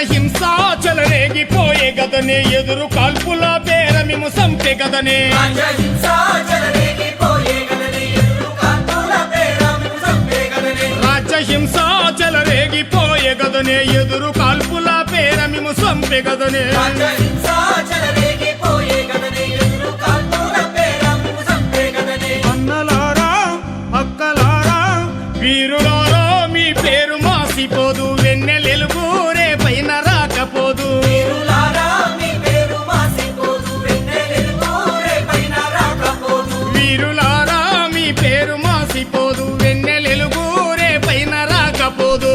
రాజహింసాచల రేగిపోయే గదనే ఎదురు కాల్పుల పేరమిము సంపే గదనే రాజహింసాచల రేగిపోయే గదనే ఎదురు కాల్పుల పేరమిము సంపే గదనే అన్నలారా అక్కలారా వీరులారా మీ పేరు మాసిపోదు వెన్నెలెలుగు రేపైన రాకపోదు వీరులారా మీ పేరు మాసిపోదు వెన్నెలెలుగు రేపైన రాకపోదు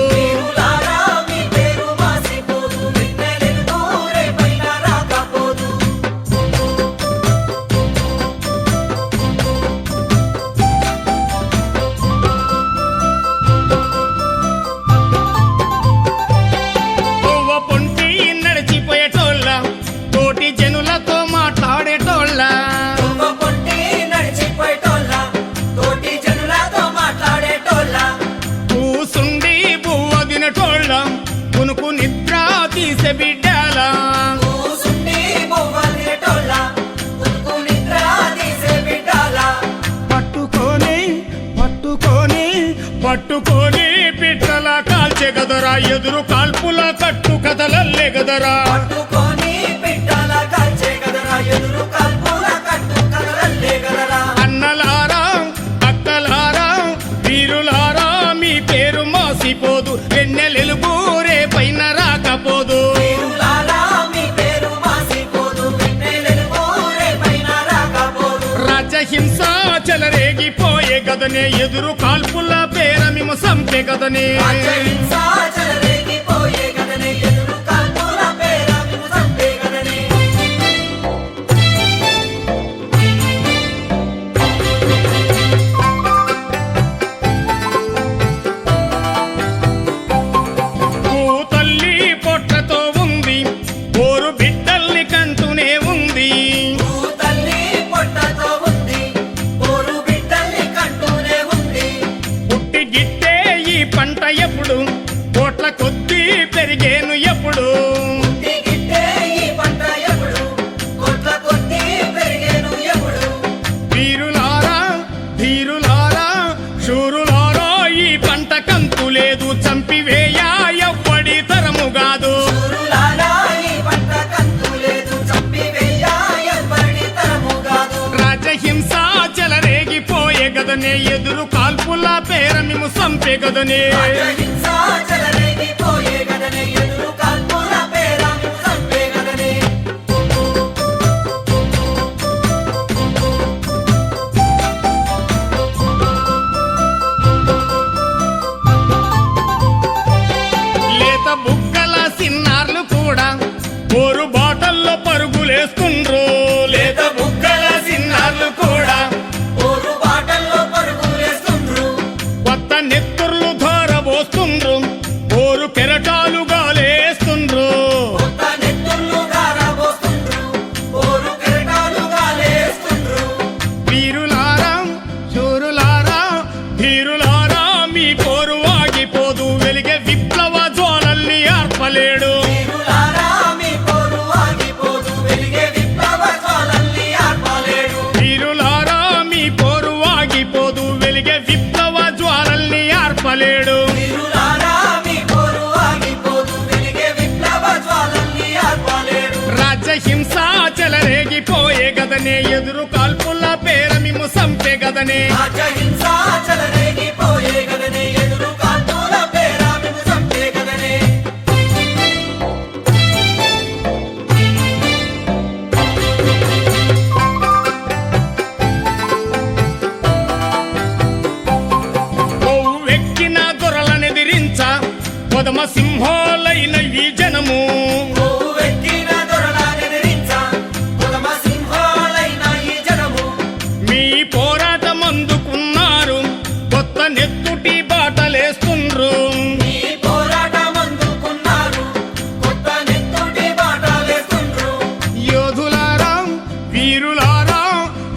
కునుకు నిద్ర తీసే బిడ్డాల పట్టుకొని పట్టుకొని పట్టుకొని పిట్టల కాల్చే గదరా ఎదురు కాల్పుల కట్టు కథలల్లే గదరా అన్నలారా అక్కలారా వీరులారా మీ పేరు మాసిపోదు వెన్నెలెలుగు రేపైన రాకపోదు రాజహింసాచల రేగిపోయే గదనే ఎదురు కాల్పుల పేరమిము సంపే గదనే పంట ఎప్పుడు కోట్ల కొద్దీ పెరిగేను ఎప్పుడు వీరులారా ధీరులారా శూరులారా ఈ పంట కంతు లేదు చంపివేయ ఎవ్వడి తరము కాదు రాజహింసాచల రేగిపోయే గదనే ఎదురు కాల్పుల పేరమిము సంపే గదనే లేత బుగ్గల సిన్నార్లు కూడా ఓరు బాటల్లో పరుగులేస్తుండ్రు లేత బుగ్గల సిన్నార్లు కూడా కొత్త నెత్తుర్లు ధారబోస్తుండ్రు ఓరు కెరటాలు గాలేస్తుండ్రు వీరులారా శూరులారా ధీరులారా మీ పోరు ఆగిపోదు వెలిగే విప్లవ జ్వాలల్ని ఆర్పలేడు వీరులారా మీ పోరు ఆగిపోదు వెలిగే విప్లవ జ్వాలల్ని ఆర్పలేడు రాజహింసాచల రేగిపోయే గదనే ఎదురు కాల్పుల పేరమిము సంపే గదనే వెక్కిన దొరలనెదిరించ కొదమ సింహాలైన ఈ జనము మీ పోరాటం అందుకున్నారు కొత్త నెత్తుటి బాటలేస్తుండ్రు యోధులారా వీరులారా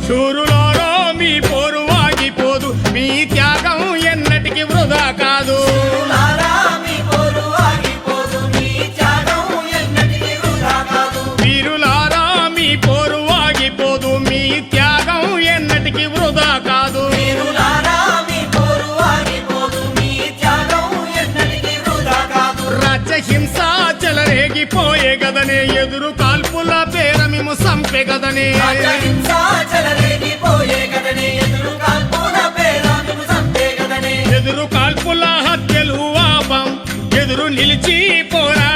శూరులారా మీ పోరు ఆగిపోదు మీ త్యాగం ఎన్నటికి వృధా కాదు మీ పోరు ఆగిపోదు, మీ త్యాగం హింస చెలరేగిపోయే గదనే ఎదురు కాల్పుల పేర మేము సంపే గదనే రాజహింస చెలరేగిపోయే గదనే ఎదురు కాల్పుల పేర మేము సంపే గదనే ఎదురు కాల్పుల హత్యలు ఆపం ఎదురు నిలిచి పోరా